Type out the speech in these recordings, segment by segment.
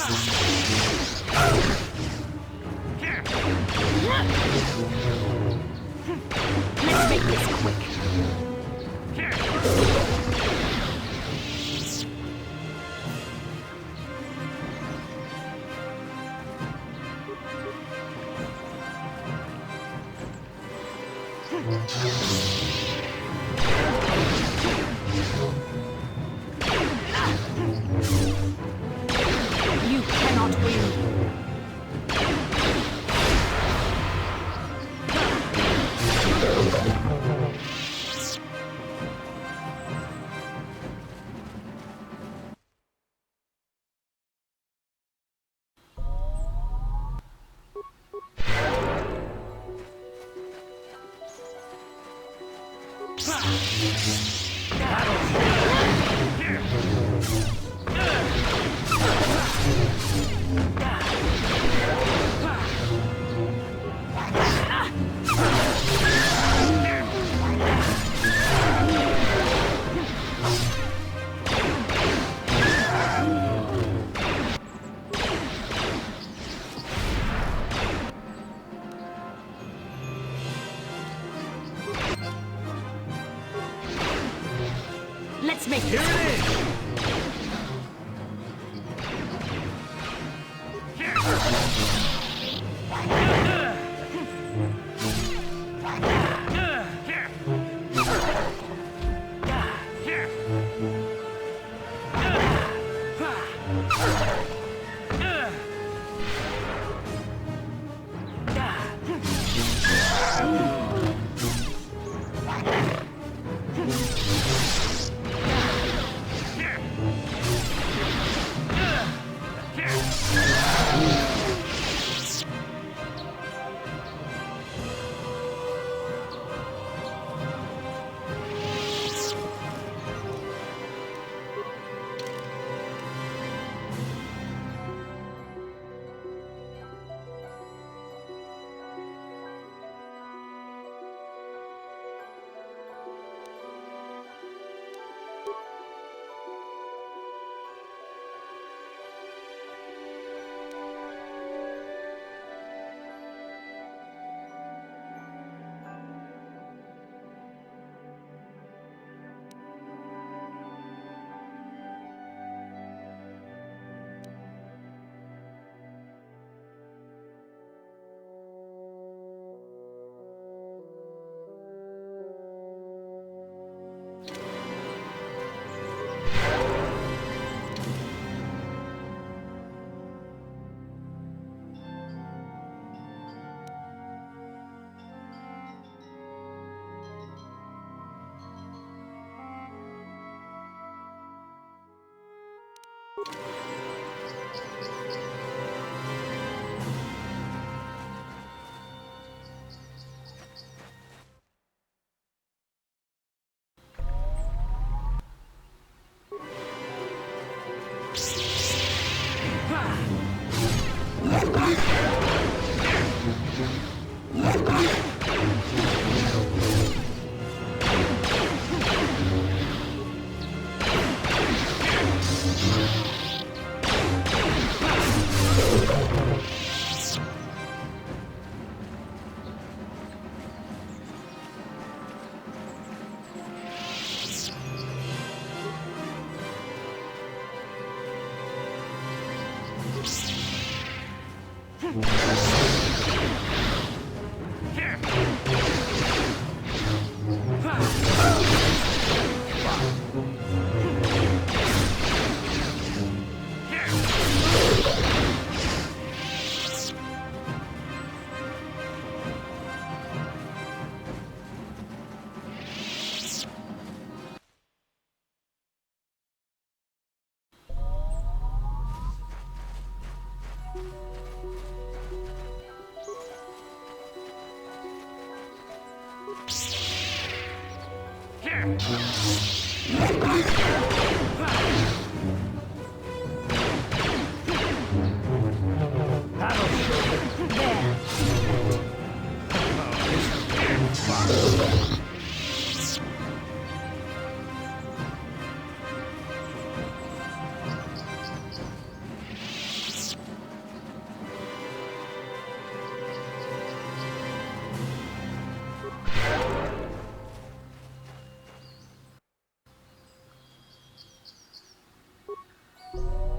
Let's make this quick. You cannot win. Let's make this quick.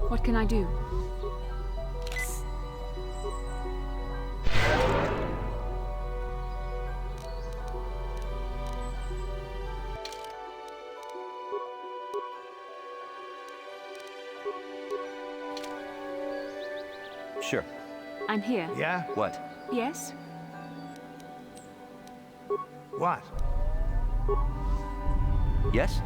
What can I do? Sure. I'm here. Yeah? What? Yes? What? Yes?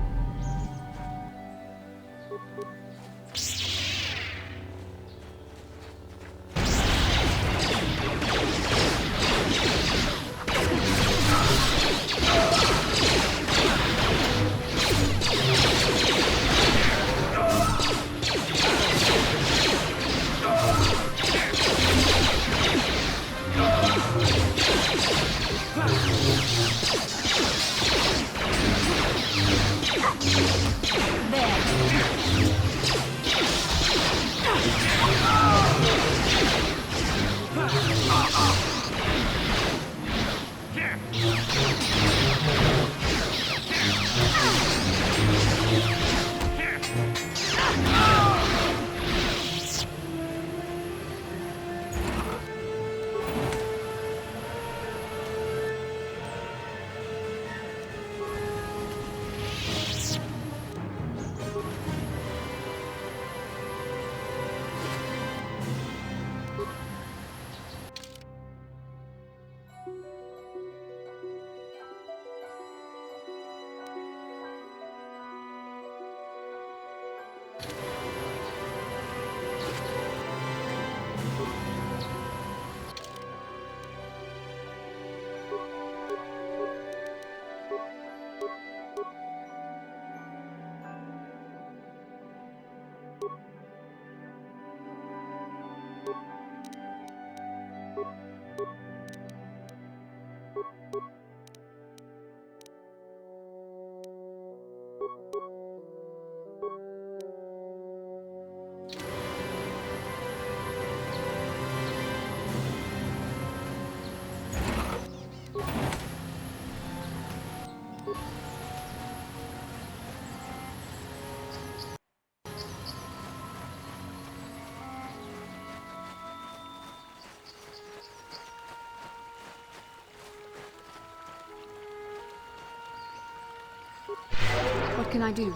What can I do?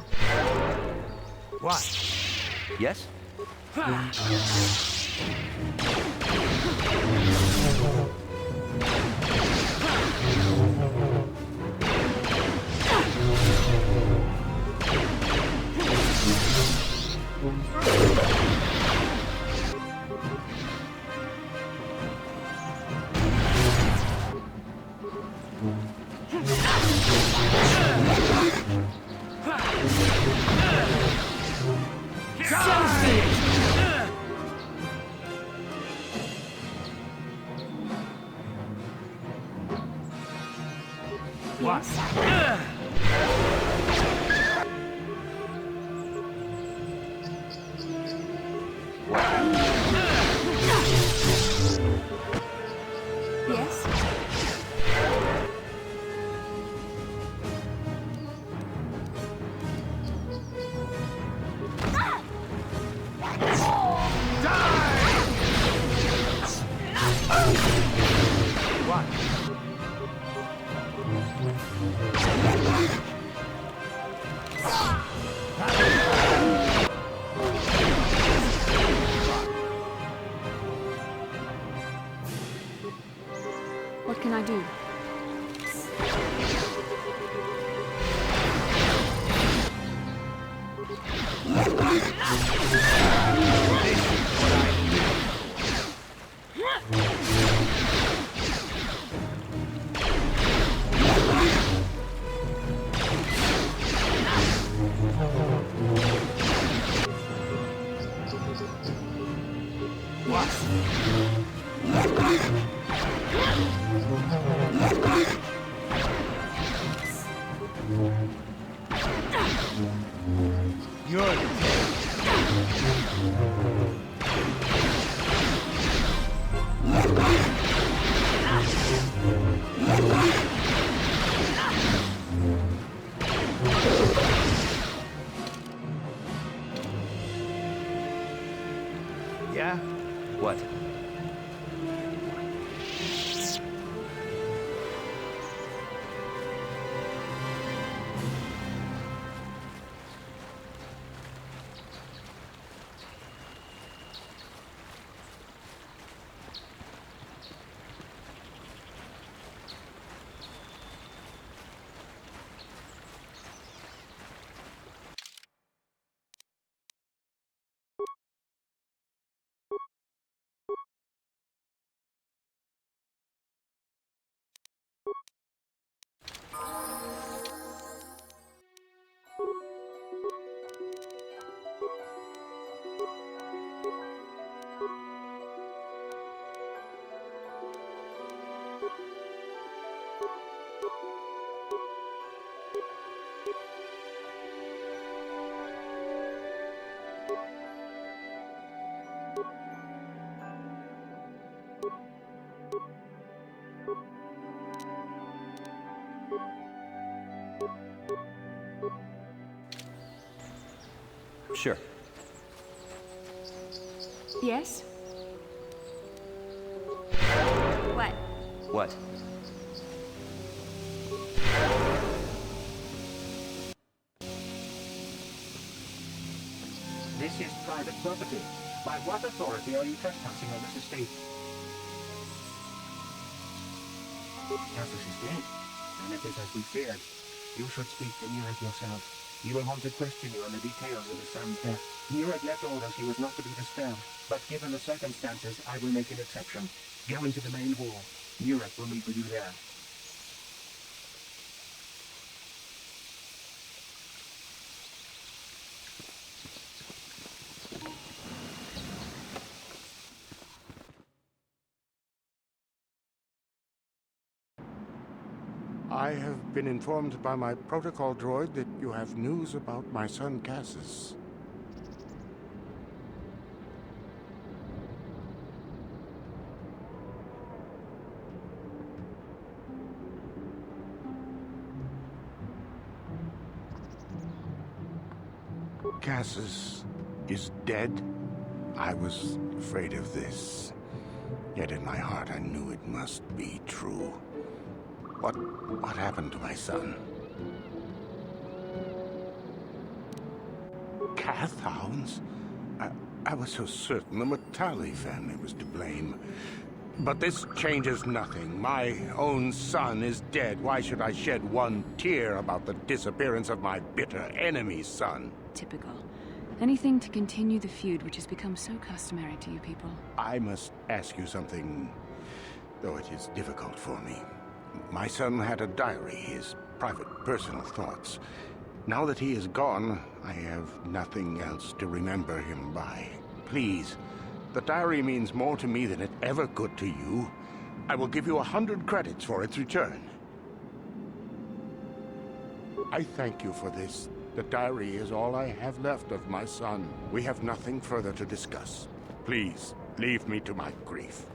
What? Yes? Yes? What can I do? Sure. Yes? What? What? This is private property. By what authority are you trespassing on this estate? Cassus is dead, and it is as we feared. You should speak to Nurek yourself. He will want to question you on the details of his son's death. Nurek left orders he was not to be disturbed, but given the circumstances, I will make an exception. Go into the main hall. Nurek will meet with you there. I have been informed by my protocol droid that you have news about my son Cassus. Cassus is dead? I was afraid of this. Yet in my heart I knew it must be true. What happened to my son? Cath hounds? I was so certain the Matali family was to blame. But this changes nothing. My own son is dead. Why should I shed one tear about the disappearance of my bitter enemy's son? Typical. Anything to continue the feud which has become so customary to you people. I must ask you something, though it is difficult for me. My son had a diary, his private, personal thoughts. Now that he is gone, I have nothing else to remember him by. Please, the diary means more to me than it ever could to you. I will give you 100 credits for its return. I thank you for this. The diary is all I have left of my son. We have nothing further to discuss. Please, leave me to my grief.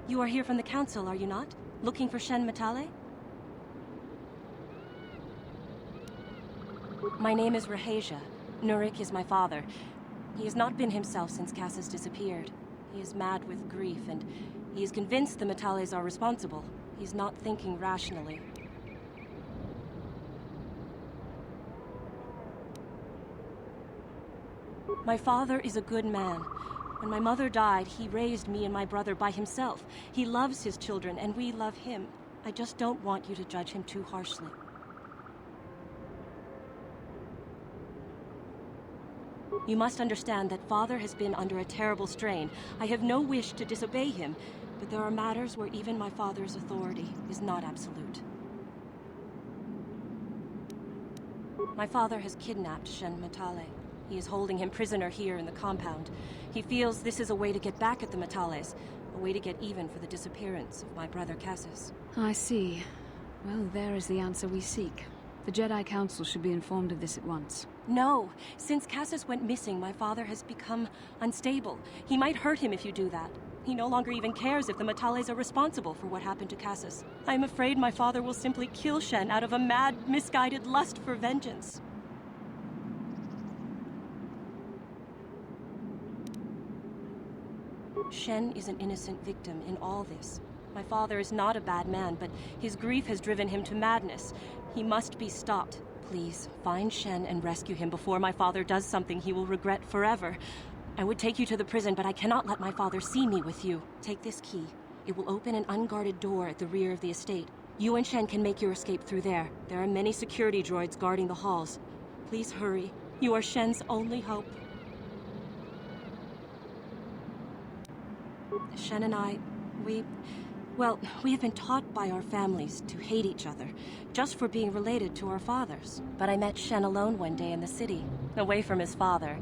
You are here from the Council, are you not? Looking for Shen Matali? My name is Rahasia. Nurek is my father. He has not been himself since Cassus disappeared. He is mad with grief, and he is convinced the Matalis are responsible. He's not thinking rationally. My father is a good man. When my mother died, he raised me and my brother by himself. He loves his children, and we love him. I just don't want you to judge him too harshly. You must understand that Father has been under a terrible strain. I have no wish to disobey him, but there are matters where even my father's authority is not absolute. My father has kidnapped Shen Matali. He is holding him prisoner here in the compound. He feels this is a way to get back at the Matales, a way to get even for the disappearance of my brother Cassus. I see. Well, there is the answer we seek. The Jedi Council should be informed of this at once. No! Since Cassus went missing, my father has become unstable. He might hurt him if you do that. He no longer even cares if the Matales are responsible for what happened to Cassus. I am afraid my father will simply kill Shen out of a mad, misguided lust for vengeance. Shen is an innocent victim in all this. My father is not a bad man, but his grief has driven him to madness. He must be stopped. Please, find Shen and rescue him before my father does something he will regret forever. I would take you to the prison, but I cannot let my father see me with you. Take this key. It will open an unguarded door at the rear of the estate. You and Shen can make your escape through there. There are many security droids guarding the halls. Please hurry. You are Shen's only hope. Shen and I, we have been taught by our families to hate each other, just for being related to our fathers. But I met Shen alone one day in the city, away from his father.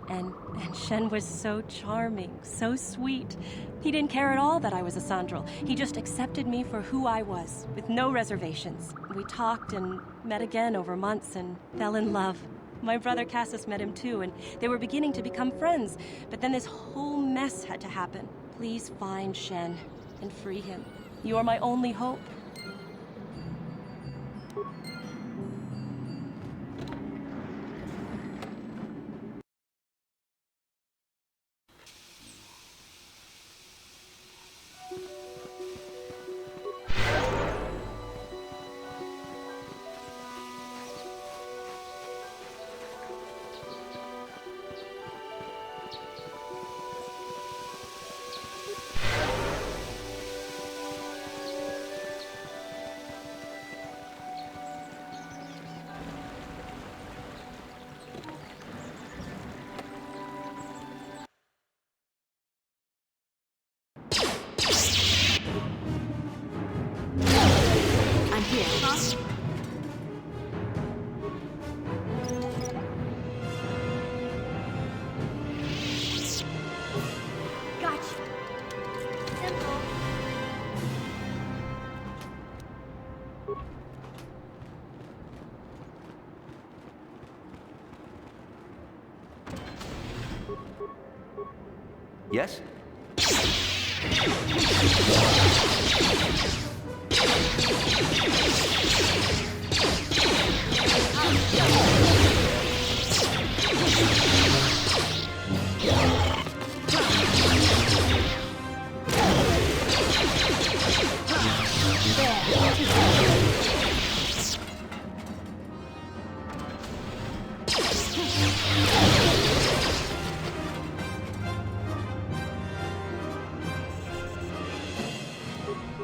And Shen was so charming, so sweet. He didn't care at all that I was a Sandral. He just accepted me for who I was, with no reservations. We talked and met again over months and fell in love. My brother Cassus met him too, and they were beginning to become friends. But then this whole mess had to happen. Please find Shen and free him. You are my only hope. I'm here. Huh? Gotcha. Simple. Yes?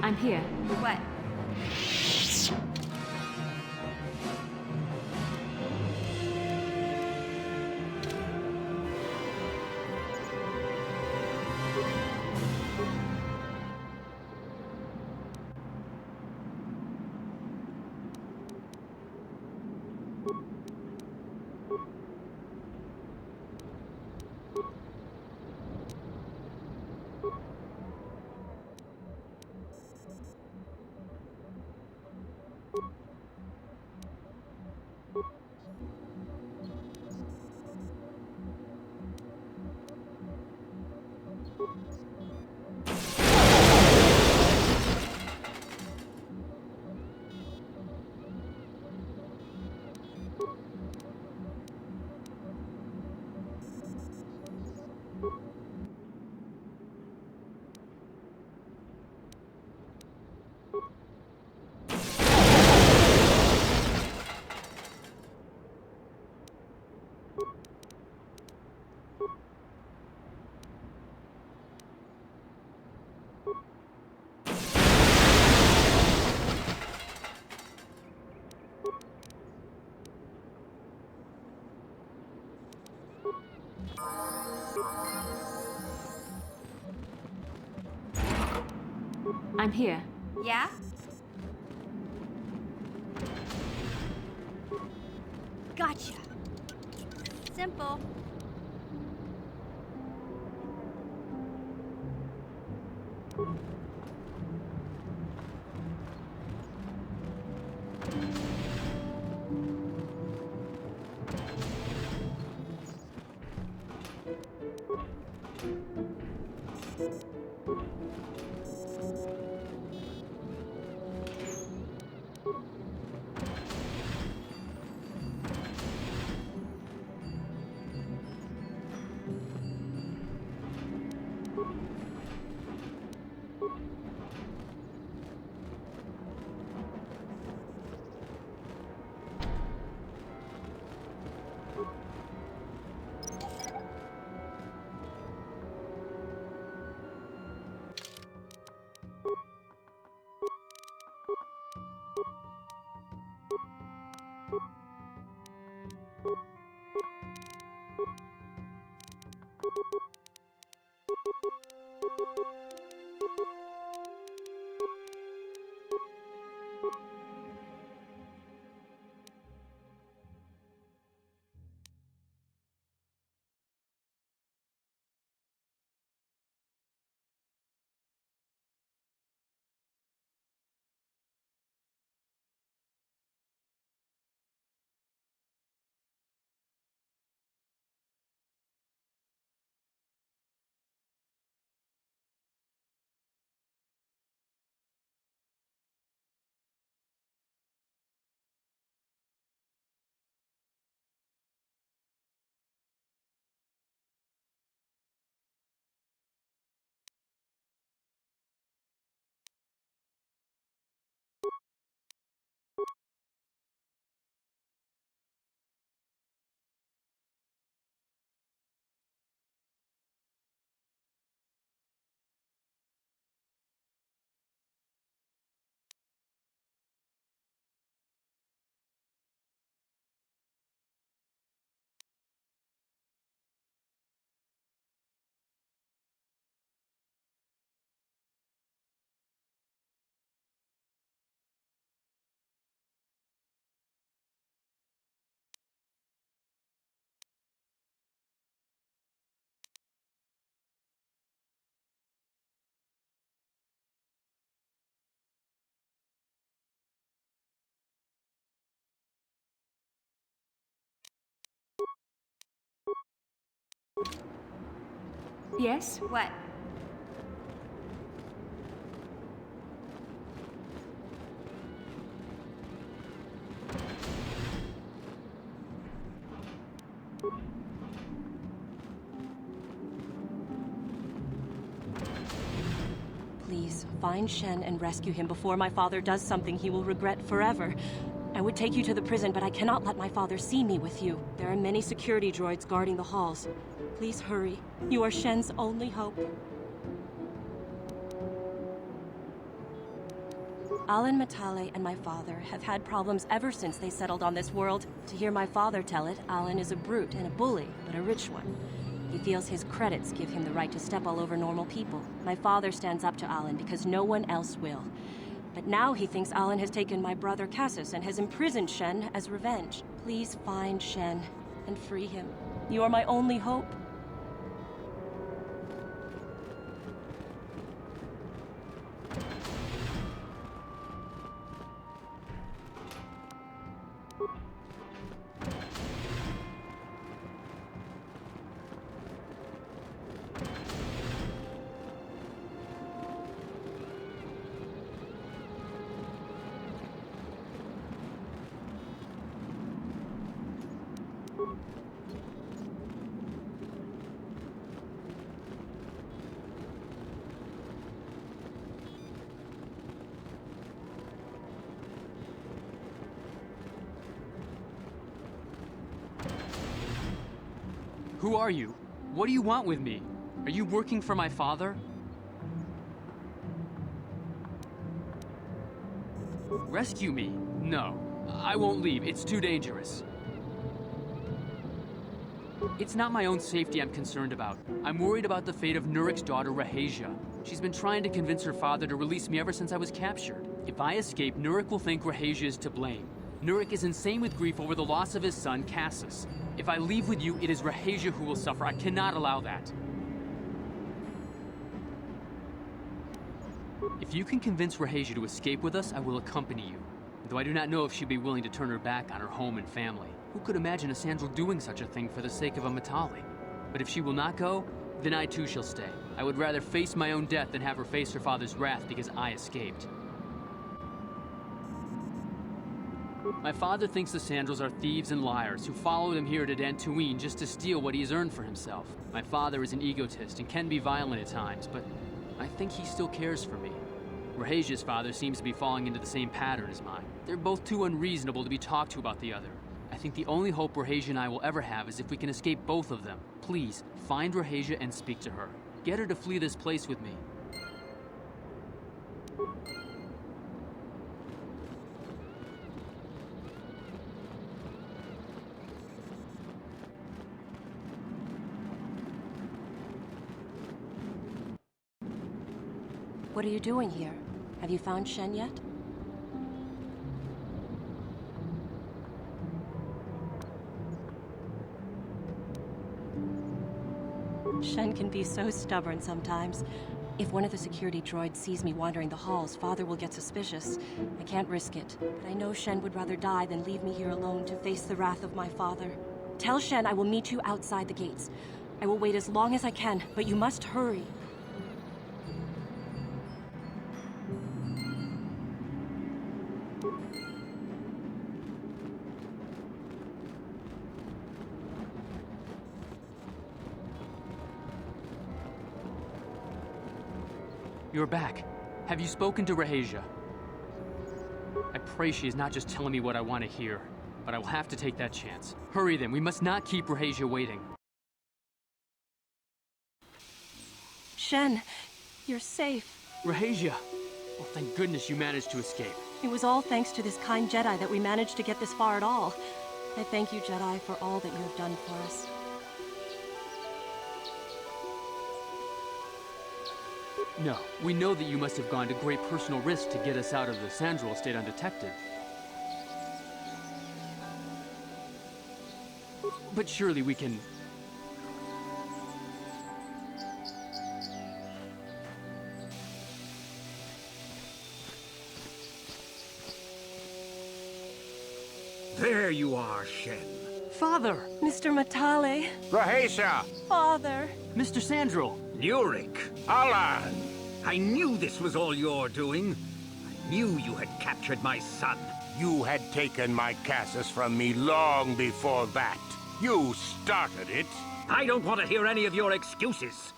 I'm here. What? I'm here. Yeah? Gotcha. Simple. Yes? What? Please, find Shen and rescue him before my father does something he will regret forever. I would take you to the prison, but I cannot let my father see me with you. There are many security droids guarding the halls. Please hurry. You are Shen's only hope. Alan, Matali, and my father have had problems ever since they settled on this world. To hear my father tell it, Alan is a brute and a bully, but a rich one. He feels his credits give him the right to step all over normal people. My father stands up to Alan because no one else will. But now he thinks Alan has taken my brother Cassius and has imprisoned Shen as revenge. Please find Shen and free him. You are my only hope. Who are you? What do you want with me? Are you working for my father? Rescue me? No. I won't leave. It's too dangerous. It's not my own safety I'm concerned about. I'm worried about the fate of Nurik's daughter, Rahasia. She's been trying to convince her father to release me ever since I was captured. If I escape, Nurik will think Rahasia is to blame. Nurik is insane with grief over the loss of his son, Cassius. If I leave with you, it is Rahasia who will suffer. I cannot allow that. If you can convince Rahasia to escape with us, I will accompany you. Though I do not know if she'd be willing to turn her back on her home and family. Who could imagine a Sandral doing such a thing for the sake of a Matali? But if she will not go, then I too shall stay. I would rather face my own death than have her face her father's wrath because I escaped. My father thinks the Sandrals are thieves and liars who followed him here to Dantuin just to steal what he has earned for himself. My father is an egotist and can be violent at times, but I think he still cares for me. Rahasia's father seems to be falling into the same pattern as mine. They're both too unreasonable to be talked to about the other. I think the only hope Rahasia and I will ever have is if we can escape both of them. Please, find Rahasia and speak to her. Get her to flee this place with me. What are you doing here? Have you found Shen yet? Shen can be so stubborn sometimes. If one of the security droids sees me wandering the halls, Father will get suspicious. I can't risk it, but I know Shen would rather die than leave me here alone to face the wrath of my father. Tell Shen I will meet you outside the gates. I will wait as long as I can, but you must hurry. You're back. Have you spoken to Rahasia? I pray she is not just telling me what I want to hear, but I will have to take that chance. Hurry then, we must not keep Rahasia waiting. Shen, you're safe. Rahasia! Well, thank goodness you managed to escape. It was all thanks to this kind Jedi that we managed to get this far at all. I thank you, Jedi, for all that you have done for us. No, we know that you must have gone to great personal risk to get us out of the Sandral estate undetected. But surely we can... There you are, Shen. Father! Mr. Matali. Rahasia! Father. Mr. Sandral! Yurik! Alan! I knew this was all your doing. I knew you had captured my son. You had taken my Cassus from me long before that. You started it. I don't want to hear any of your excuses.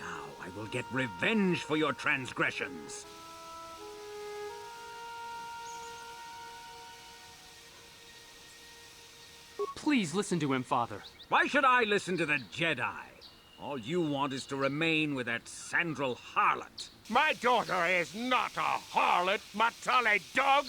Now I will get revenge for your transgressions. Please listen to him, Father. Why should I listen to the Jedi? All you want is to remain with that Sandral harlot. My daughter is not a harlot, Matali dog!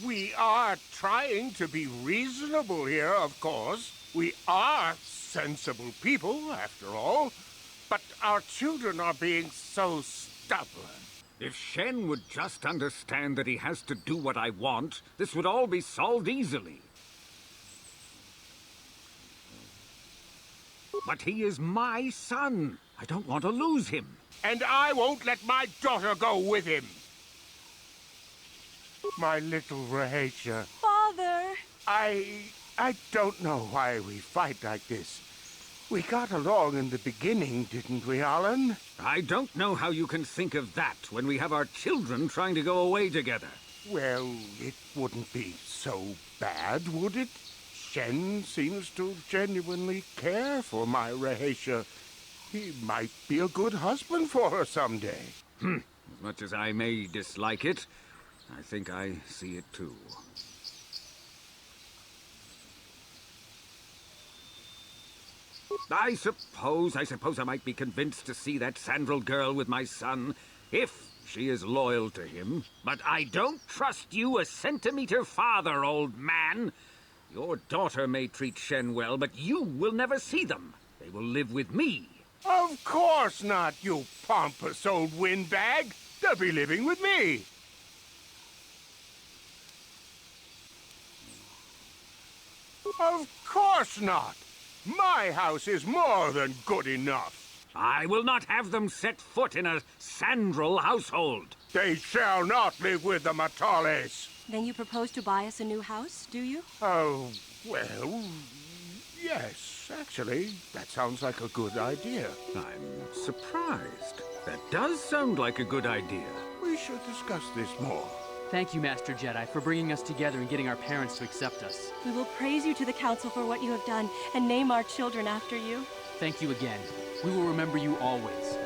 We are trying to be reasonable here, of course. We are sensible people, after all. But our children are being so stubborn. If Shen would just understand that he has to do what I want, this would all be solved easily. But he is my son. I don't want to lose him. And I won't let my daughter go with him. My little Rahasia. Father! I don't know why we fight like this. We got along in the beginning, didn't we, Alan? I don't know how you can think of that when we have our children trying to go away together. Well, it wouldn't be so bad, would it? Shen seems to genuinely care for my Rahasia. He might be a good husband for her someday. As much as I may dislike it, I think I see it too. I suppose I might be convinced to see that Sandral girl with my son, if she is loyal to him. But I don't trust you a centimeter farther, old man. Your daughter may treat Shen well, but you will never see them. They will live with me. Of course not, you pompous old windbag. They'll be living with me. Of course not. My house is more than good enough. I will not have them set foot in a Sandral household. They shall not live with the Matales. Then you propose to buy us a new house, do you? Oh, well, yes, actually, that sounds like a good idea. I'm surprised. That does sound like a good idea. We should discuss this more. Thank you, Master Jedi, for bringing us together and getting our parents to accept us. We will praise you to the Council for what you have done and name our children after you. Thank you again. We will remember you always.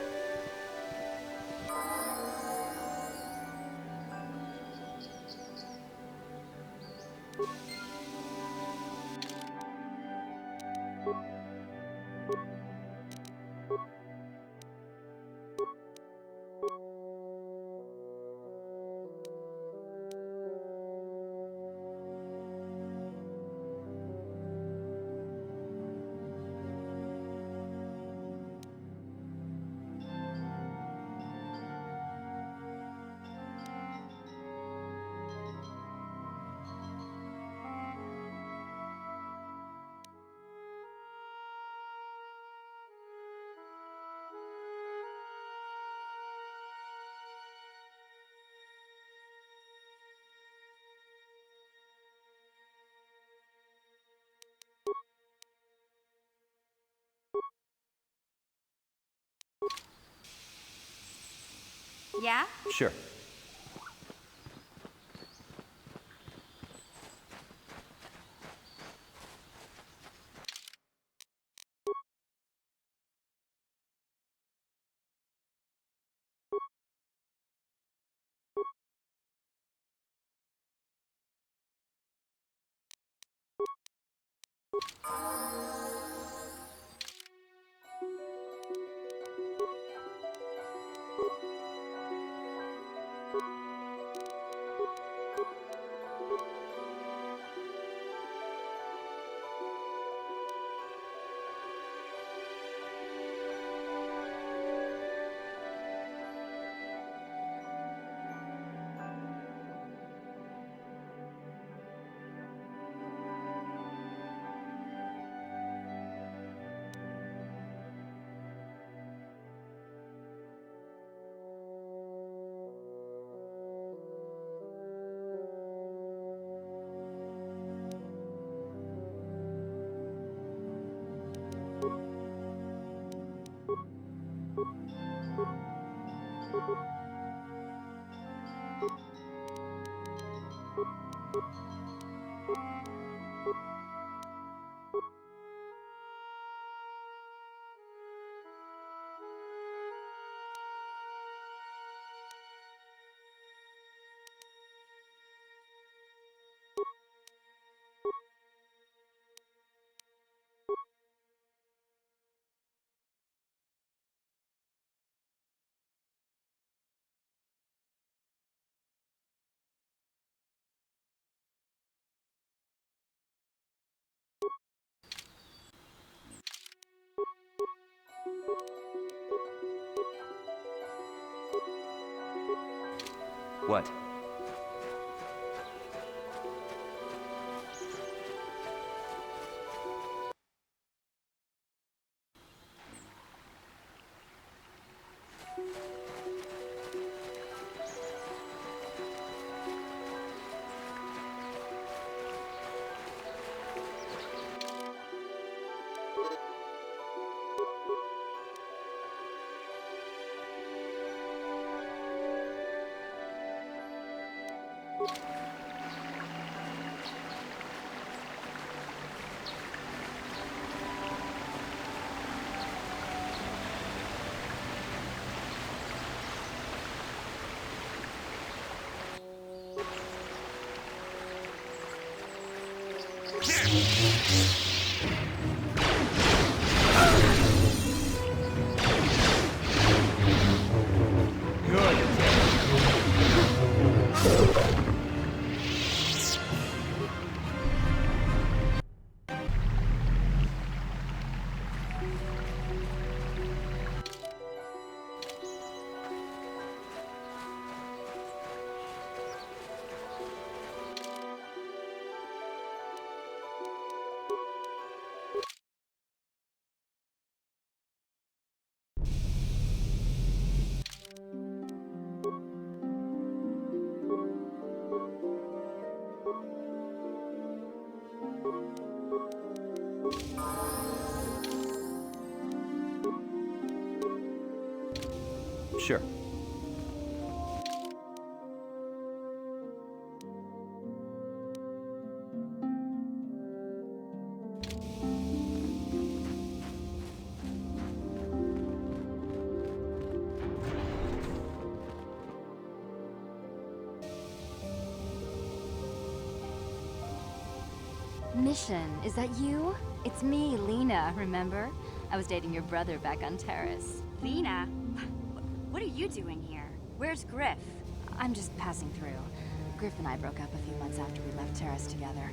Yeah? Sure. What? Sure. Mission, is that you? It's me, Lena, remember? I was dating your brother back on Terrace. Lena? What are you doing here? Where's Griff? I'm just passing through. Griff and I broke up a few months after we left Terrace together.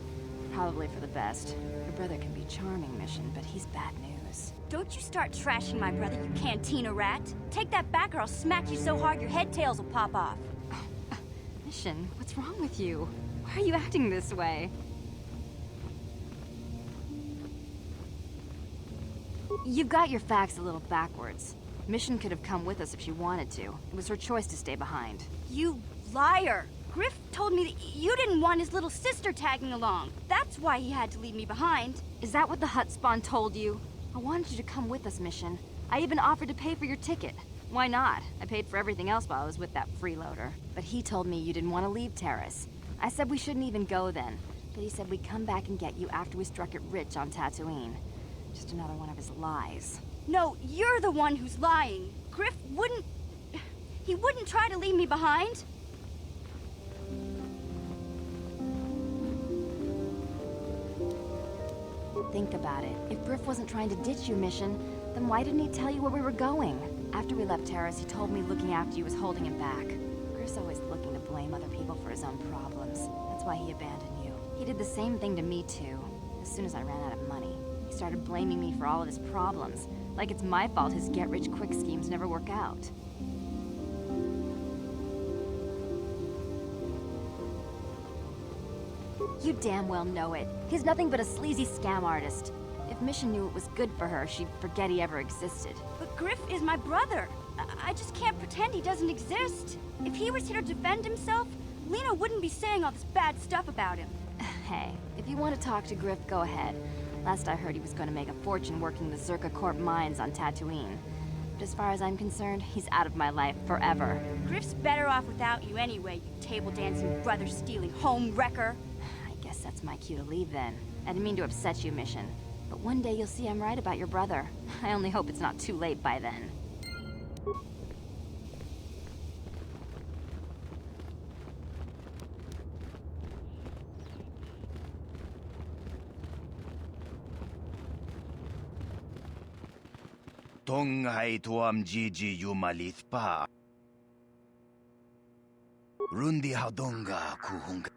Probably for the best. Your brother can be charming, Mission, but he's bad news. Don't you start trashing my brother, you cantina rat. Take that back or I'll smack you so hard your head tails will pop off. Mission, what's wrong with you? Why are you acting this way? You've got your facts a little backwards. Mission could have come with us if she wanted to. It was her choice to stay behind. You liar! Griff told me that you didn't want his little sister tagging along. That's why he had to leave me behind. Is that what the Hut Spawn told you? I wanted you to come with us, Mission. I even offered to pay for your ticket. Why not? I paid for everything else while I was with that freeloader. But he told me you didn't want to leave Terrace. I said we shouldn't even go then. But he said we'd come back and get you after we struck it rich on Tatooine. Just another one of his lies. No, you're the one who's lying. Griff wouldn't... He wouldn't try to leave me behind. Think about it. If Griff wasn't trying to ditch you, Mission, then why didn't he tell you where we were going? After we left Terrace, he told me looking after you was holding him back. Griff's always looking to blame other people for his own problems. That's why he abandoned you. He did the same thing to me, too. As soon as I ran out of money, he started blaming me for all of his problems. Like it's my fault his get-rich-quick schemes never work out. You damn well know it. He's nothing but a sleazy scam artist. If Mission knew it was good for her, she'd forget he ever existed. But Griff is my brother. I just can't pretend he doesn't exist. If he was here to defend himself, Lena wouldn't be saying all this bad stuff about him. Hey, if you want to talk to Griff, go ahead. Last I heard he was going to make a fortune working the Zerka Corp mines on Tatooine. But as far as I'm concerned, he's out of my life forever. Griff's better off without you anyway, you table-dancing, brother-stealing home wrecker. I guess that's my cue to leave then. I didn't mean to upset you, Mission. But one day you'll see I'm right about your brother. I only hope it's not too late by then. Tongai tuam Gigi Yumalith pa. Rundi Haudonga Kuhunga.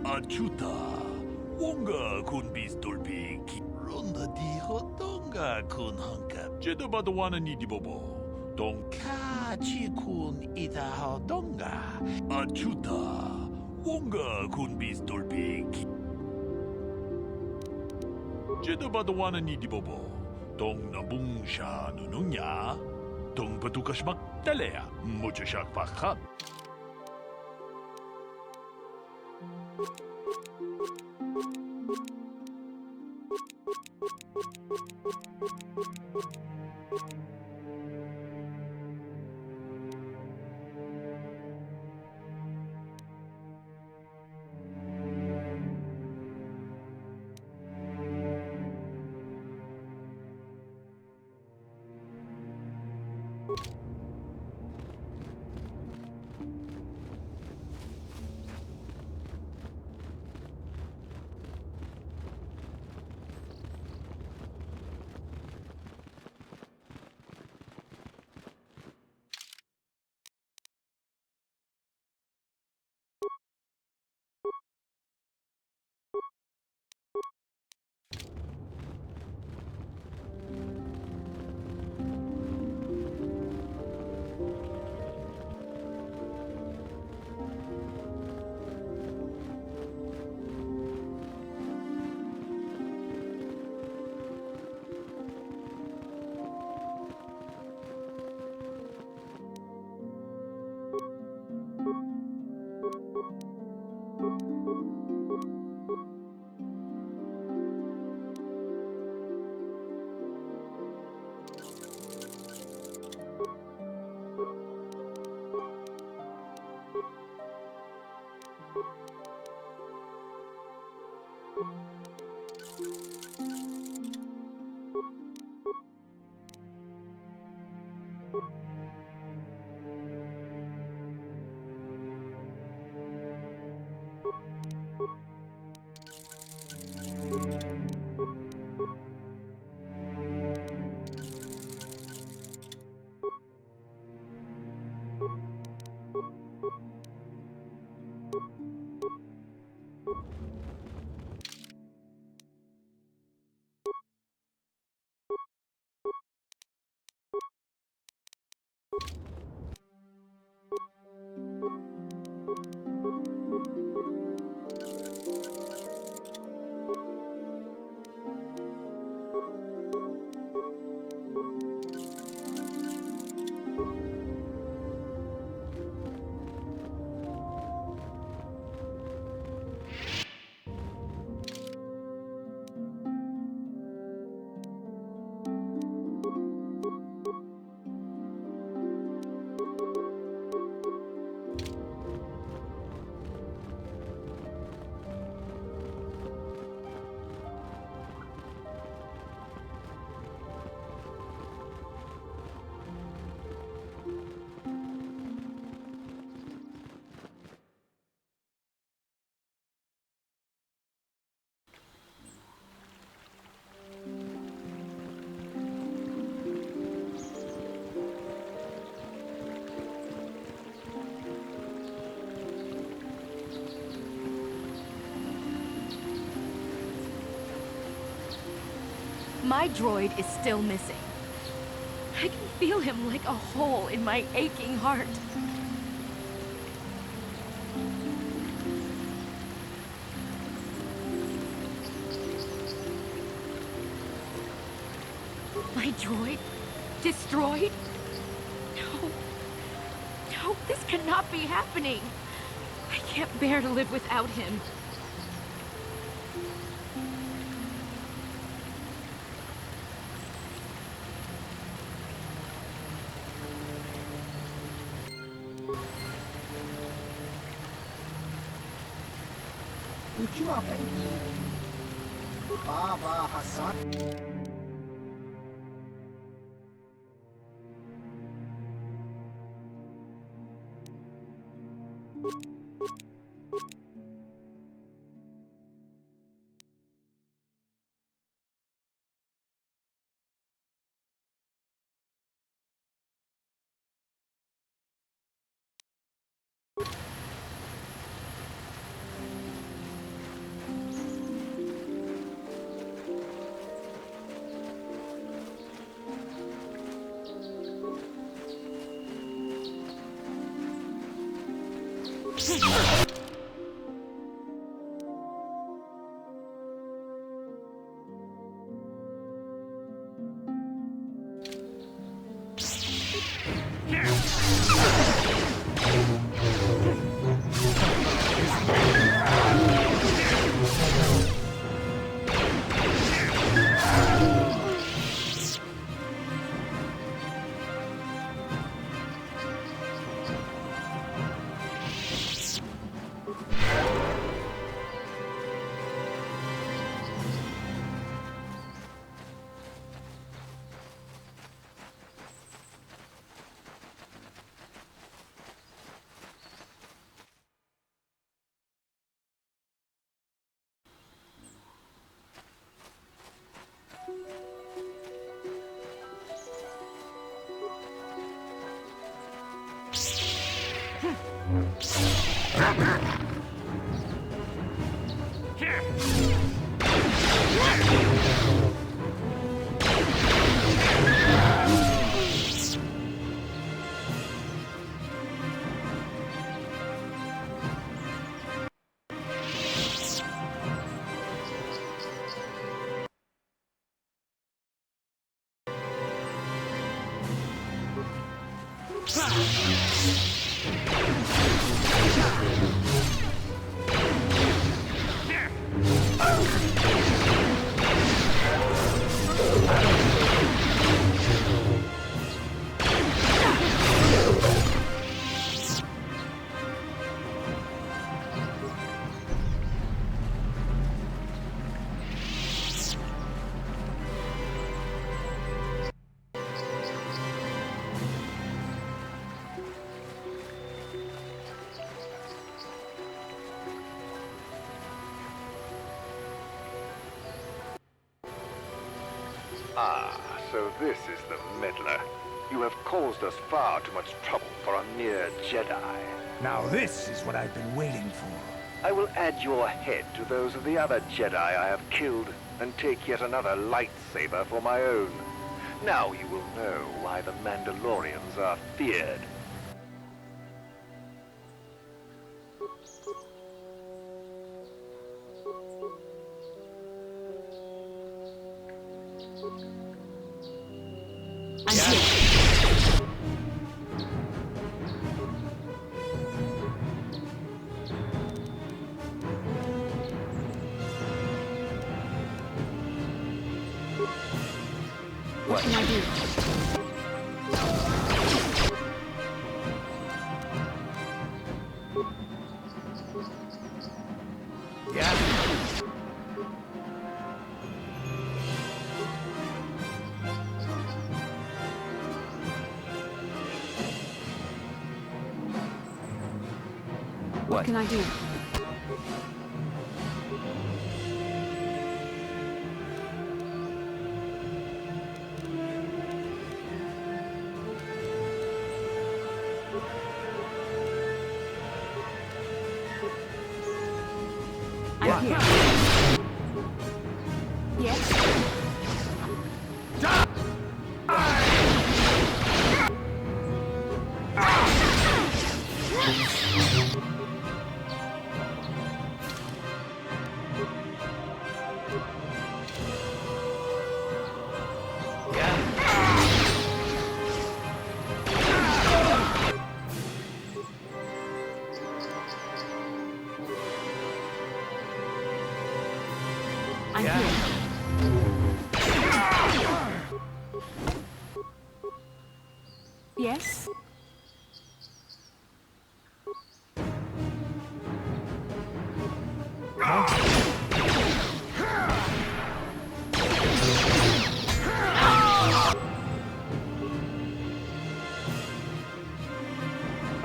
Achuta, wonga kun bistolpi ki ronda di hodonga kun hankap. Jeda badawana ni di bobo. Donka chi kun ita hodonga. Achuta, wonga kun bistolpi ki. Jeda badawana ni di bobo. Dong nabung sha nununya. Dong patukashmak talea. Muchashak pakhat. My droid is still missing. I can feel him like a hole in my aching heart. My droid? Destroyed? No. No, this cannot be happening. I can't bear to live without him. Baba Hassan. Ah, so this is the meddler. You have caused us far too much trouble for a mere Jedi. Now this is what I've been waiting for. I will add your head to those of the other Jedi I have killed, and take yet another lightsaber for my own. Now you will know why the Mandalorians are feared. What can I do? What can I do? I'm here. Yes. Yes?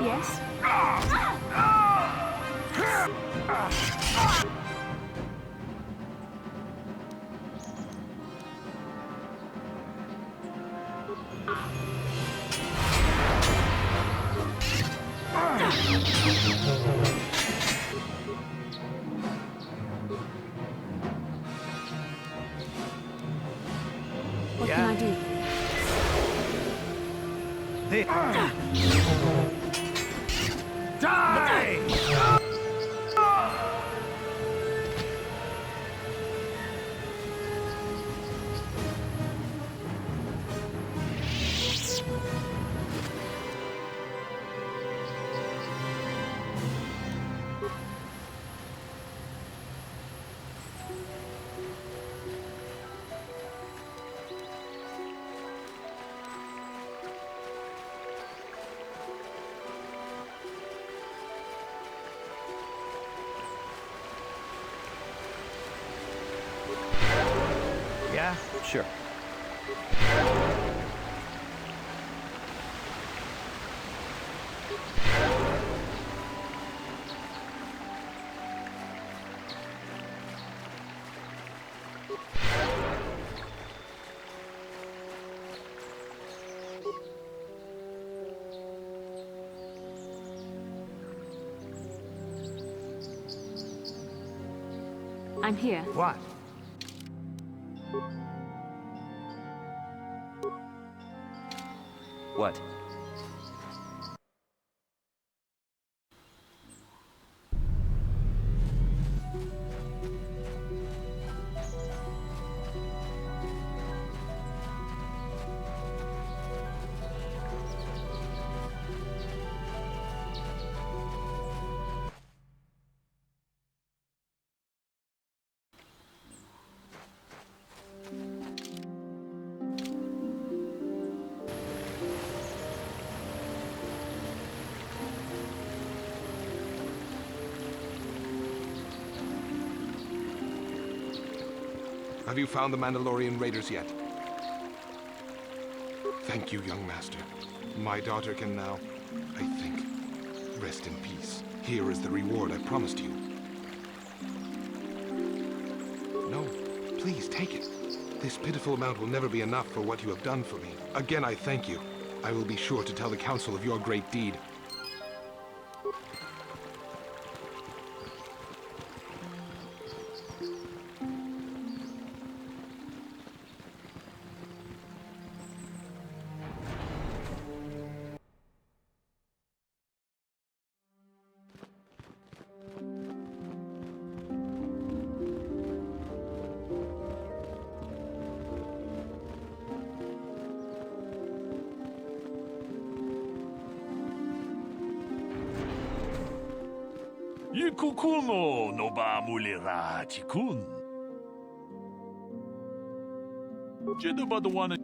Yes? What can I do? Die! Yeah? Sure. I'm here. What? What? Have you found the Mandalorian raiders yet? Thank you, young master. My daughter can now, I think, rest in peace. Here is the reward I promised you. No, please take it. This pitiful amount will never be enough for what you have done for me. Again, I thank you. I will be sure to tell the council of your great deed. Ikukuno no ba mulira tikun. Jeda ba the one.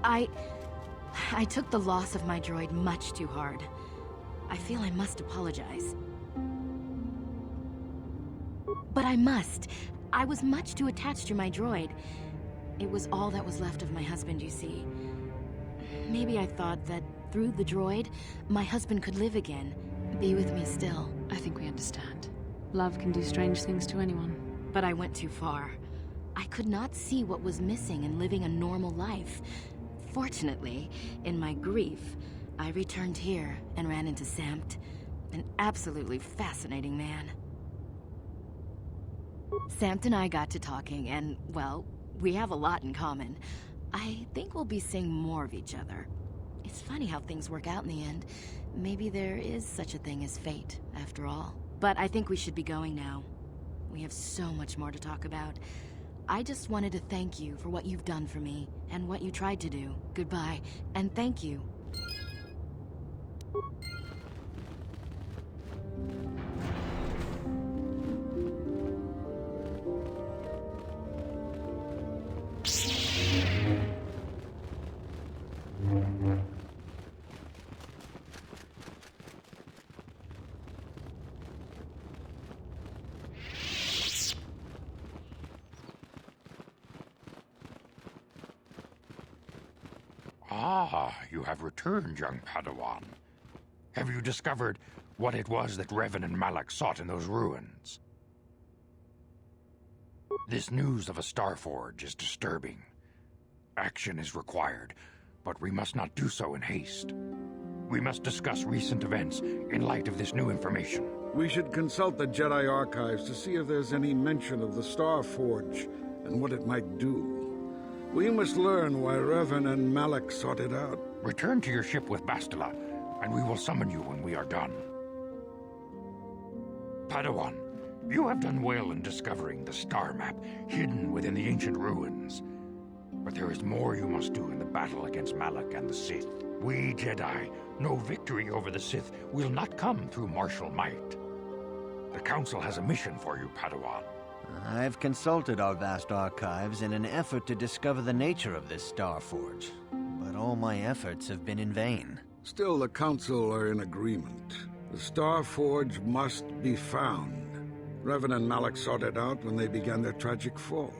I took the loss of my droid much too hard. I feel I must apologize. But I must. I was much too attached to my droid. It was all that was left of my husband, you see. Maybe I thought that through the droid, my husband could live again, be with me still. I think we understand. Love can do strange things to anyone. But I went too far. I could not see what was missing in living a normal life. Fortunately, in my grief, I returned here and ran into Samt, an absolutely fascinating man. Samt and I got to talking, and, well, we have a lot in common. I think we'll be seeing more of each other. It's funny how things work out in the end. Maybe there is such a thing as fate, after all. But I think we should be going now. We have so much more to talk about. I just wanted to thank you for what you've done for me, and what you tried to do. Goodbye, and thank you. Ah, you have returned, young Padawan. Have you discovered what it was that Revan and Malak sought in those ruins? This news of a Starforge is disturbing. Action is required, but we must not do so in haste. We must discuss recent events in light of this new information. We should consult the Jedi archives to see if there's any mention of the Starforge and what it might do. We must learn why Revan and Malak sought it out. Return to your ship with Bastila, and we will summon you when we are done. Padawan, you have done well in discovering the star map hidden within the ancient ruins. But there is more you must do in the battle against Malak and the Sith. We Jedi know victory over the Sith will not come through martial might. The Council has a mission for you, Padawan. I've consulted our vast archives in an effort to discover the nature of this Starforge, but all my efforts have been in vain. Still, the Council are in agreement. The Starforge must be found. Revan and Malak sought it out when they began their tragic fall.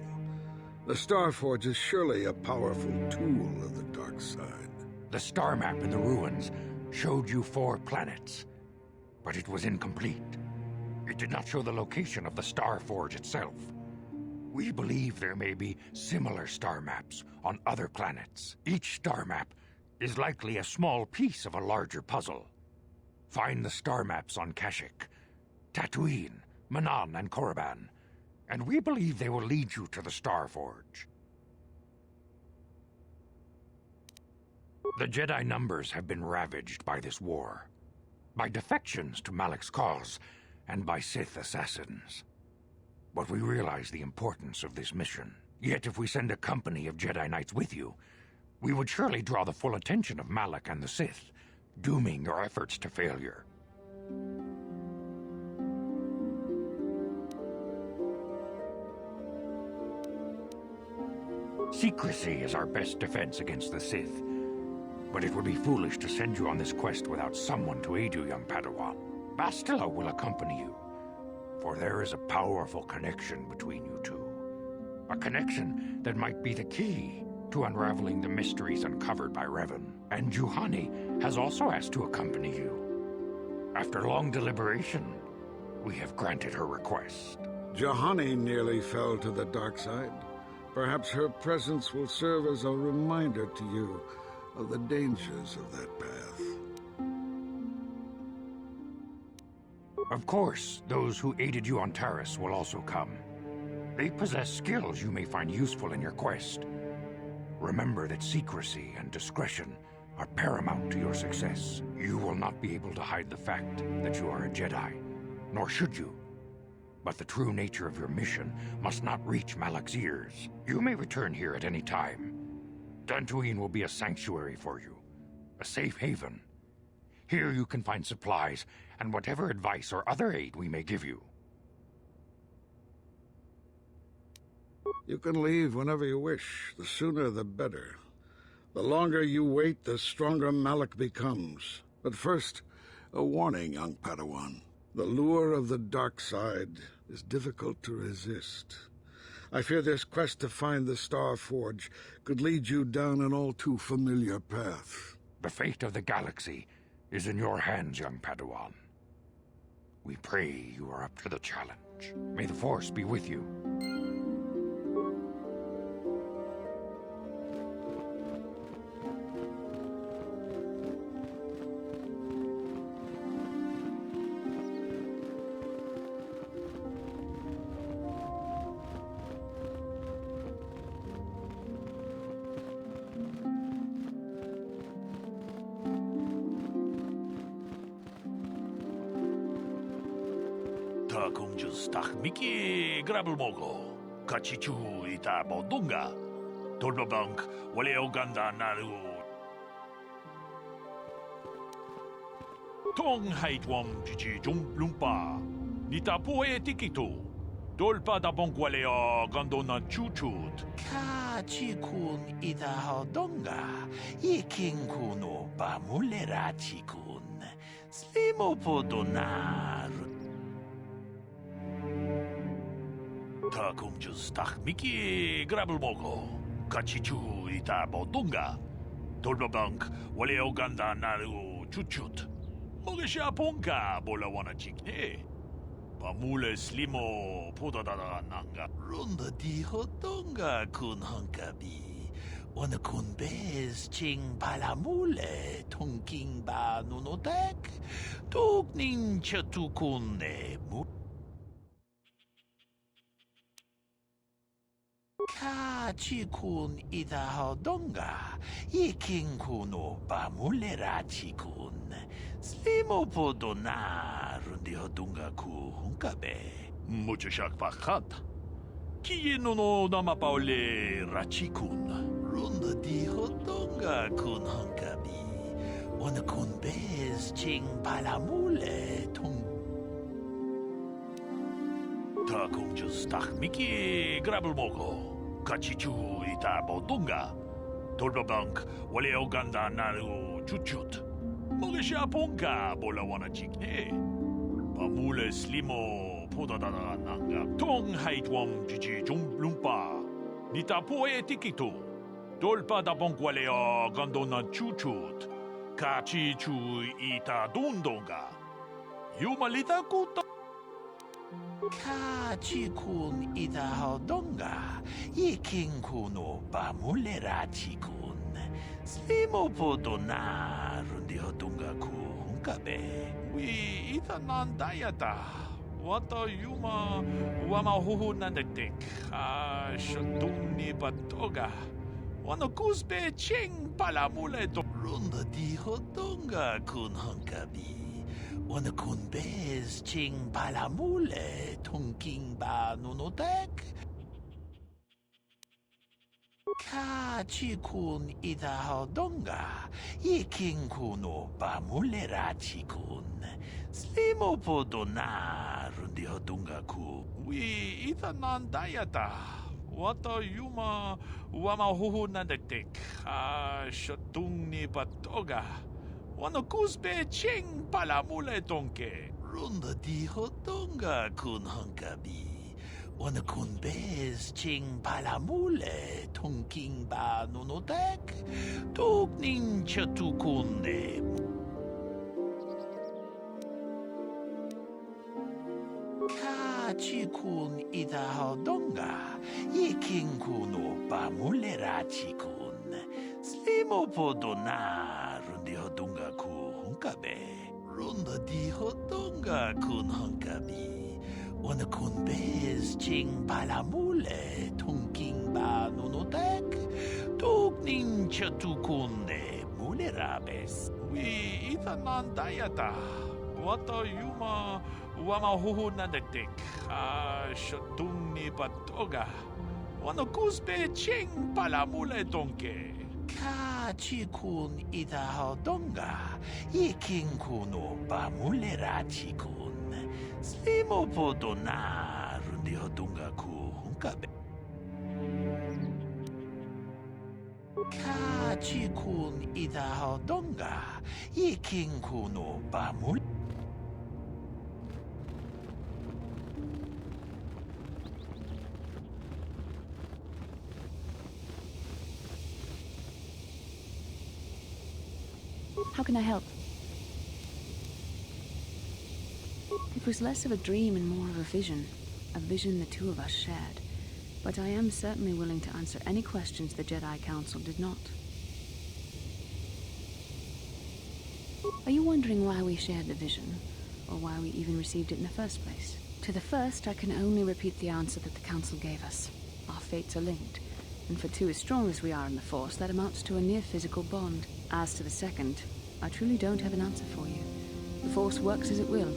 The Starforge is surely a powerful tool of the dark side. The star map in the ruins showed you 4 planets, but it was incomplete. It did not show the location of the Starforge itself. We believe there may be similar star maps on other planets. Each star map is likely a small piece of a larger puzzle. Find the star maps on Kashyyyk, Tatooine, Manan, and Korriban, and we believe they will lead you to the Starforge. The Jedi numbers have been ravaged by this war, by defections to Malak's cause, and by Sith assassins. But we realize the importance of this mission. Yet if we send a company of Jedi Knights with you, we would surely draw the full attention of Malak and the Sith, dooming your efforts to failure. Secrecy is our best defense against the Sith, but it would be foolish to send you on this quest without someone to aid you, young Padawan. Bastila will accompany you, for there is a powerful connection between you two. A connection that might be the key to unraveling the mysteries uncovered by Revan. And Juhani has also asked to accompany you. After long deliberation, we have granted her request. Juhani nearly fell to the dark side. Perhaps her presence will serve as a reminder to you of the dangers of that path. Of course, those who aided you on Taris will also come. They possess skills you may find useful in your quest. Remember that secrecy and discretion are paramount to your success. You will not be able to hide the fact that you are a Jedi, nor should you. But the true nature of your mission must not reach Malak's ears. You may return here at any time. Dantuin will be a sanctuary for you, a safe haven. Here you can find supplies and whatever advice or other aid we may give you. You can leave whenever you wish. The sooner the better. The longer you wait, the stronger Malik becomes. But first, a warning, young Padawan. The lure of the dark side is difficult to resist. I fear this quest to find the Star Forge could lead you down an all too familiar path. The fate of the galaxy is in your hands, young Padawan. We pray you are up to the challenge. May the Force be with you. Mickey grabble mogo, kachichu ita bodunga, tolbabank, wale oganda naru. Tong haitwam chichi jumplumpa, nita poe tikitu, dolpa da bonk wale o gandona chuchut. Kachikun ita hodonga, ikinkuno pamulera chikun, slimo podonaru. Takumjus Mickey grabble mogo, kachichu ita bodunga, tolbabank, wale oganda naru chuchut. Mogesha ponka bola wana chikne. Pamule slimo podadada nanga. Runda di hodonga kun hankabi. Wana kun bez ching palamule tongking ba nunotek. Tuk nincha tukune mu. Kachikun ita hodonga, ikinkuno pamulera chikun, slimo podona rundi hodonga ku hunkabe. Muchashak pakat. Kieno no namapaule rachikun. Runda di hodonga kun hunkabi, wana kun bez ching palamule tung. Takumjus Mickey grabble mogo. Kachichu ita bodunga, tolbabank, wale oganda naru chuchut. Mogesha ponka bola wana chikne. Pamule slimo podadada nanga. Tong haitwam chichi jumplumpa. Nita poe tikitu. Dolpa da bonk wale o gandona chuchut. Kachichu ita dundonga. Yumalita kuta. Kachikun ita hodonga, ikinkuno pamulera chikun, slimo podona rundi hodonga ku hunkabe. We ita nandayata. Wata yuma wama huhu nandetik. Shatuni batoga. Wana kusbe ching palamule to. Runda di hodonga kun hunkabi. Wana kun bez ching palamule tongking ba nunotek. Kachikun ita hodonga, ikinkuno pamulera chikun, slimo podona rundi hodonga ku. We ita nandayata. Wata yuma wama huhu nandetik. Shatuni batoga. Wana kusbe ching palamule tonke. Runda di hodonga kun hunkabi. Wana kun bez ching palamule tongking ba nunotek. Tuk nincha tukunde. Kachikun ita hodonga, ikinkuno pamulera chikun, slimo podona rundi hodonga ku hunkabe. Runda di hodonga kun hunkabi. Wana kun bez ching palamule tongking ba nunotek. Tuk nincha tukunde mulerabes. We ita nandayata. Wata yuma wama huhu nandetik. Shatuni batoga. Wana kusbe ching palamule tonke. Kachikun ita hodonga, ikinkuno pamulera chikun, slimo podona rundi hodonga ku hunkabe. Kachikun idahodonga, ikinkunu bamul. How can I help? It was less of a dream and more of a vision the two of us shared. But I am certainly willing to answer any questions the Jedi Council did not. Are you wondering why we shared the vision, or why we even received it in the first place? To the first, I can only repeat the answer that the Council gave us. Our fates are linked, and for two as strong as we are in the Force, that amounts to a near-physical bond. As to the second, I truly don't have an answer for you. The Force works as it will,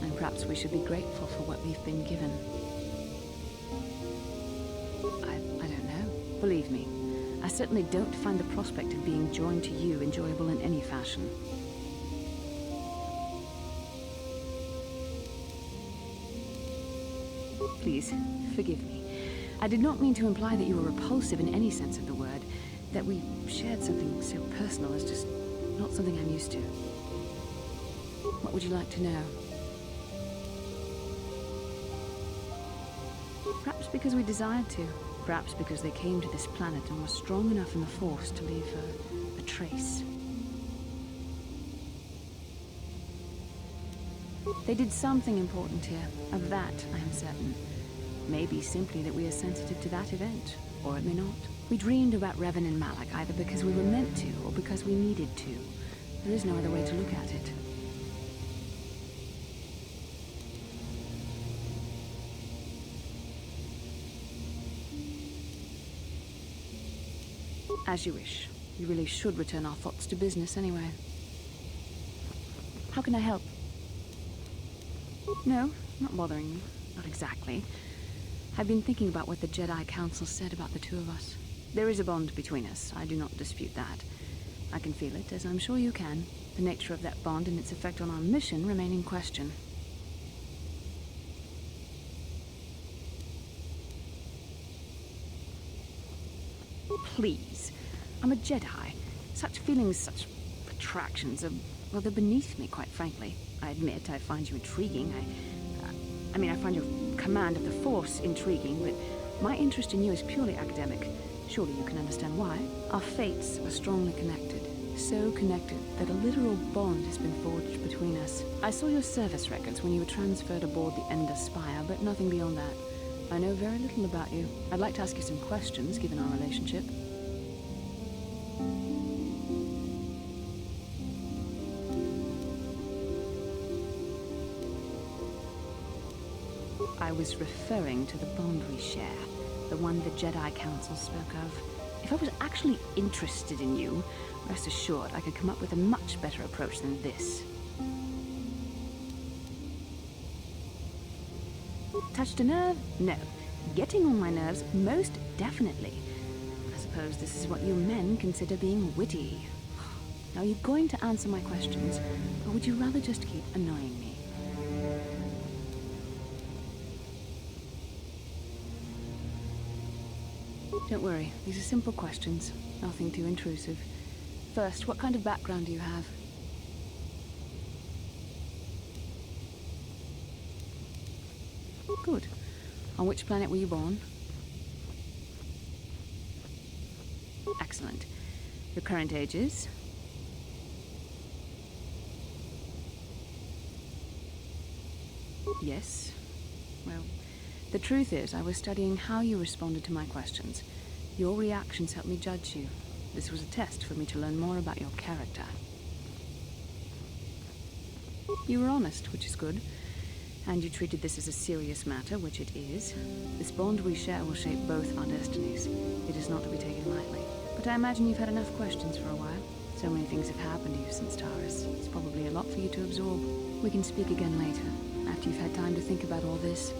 and perhaps we should be grateful for what we've been given. I don't know. Believe me, I certainly don't find the prospect of being joined to you enjoyable in any fashion. Please, forgive me. I did not mean to imply that you were repulsive in any sense of the word. That we shared something so personal is just not something I'm used to. What would you like to know? Perhaps because we desired to. Perhaps because they came to this planet and were strong enough in the Force to leave a trace. They did something important here. Of that, I am certain. Maybe simply that we are sensitive to that event, or it may not. We dreamed about Revan and Malak either because we were meant to, or because we needed to. There is no other way to look at it. As you wish. You really should return our thoughts to business anyway. How can I help? No, not bothering you. Not exactly. I've been thinking about what the Jedi Council said about the two of us. There is a bond between us. I do not dispute that. I can feel it, as I'm sure you can. The nature of that bond and its effect on our mission remain in question. Please. I'm a Jedi. Such feelings, such attractions are, well, they're beneath me, quite frankly. I admit I find you intriguing. I find your command of the Force intriguing, but my interest in you is purely academic. Surely you can understand why. Our fates are strongly connected. So connected that a literal bond has been forged between us. I saw your service records when you were transferred aboard the Ender Spire, but nothing beyond that. I know very little about you. I'd like to ask you some questions, given our relationship. I was referring to the bond we share, the one the Jedi Council spoke of. If I was actually interested in you, rest assured I could come up with a much better approach than this. Touched a nerve? No. Getting on my nerves? Most definitely. I suppose this is what you men consider being witty. Now, are you going to answer my questions, or would you rather just keep annoying me? Don't worry, these are simple questions, nothing too intrusive. First, what kind of background do you have? Good. On which planet were you born? Excellent. Your current age is? Yes. Well, the truth is, I was studying how you responded to my questions. Your reactions helped me judge you. This was a test for me to learn more about your character. You were honest, which is good. And you treated this as a serious matter, which it is. This bond we share will shape both our destinies. It is not to be taken lightly. But I imagine you've had enough questions for a while. So many things have happened to you since Taurus. It's probably a lot for you to absorb. We can speak again later, after you've had time to think about all this.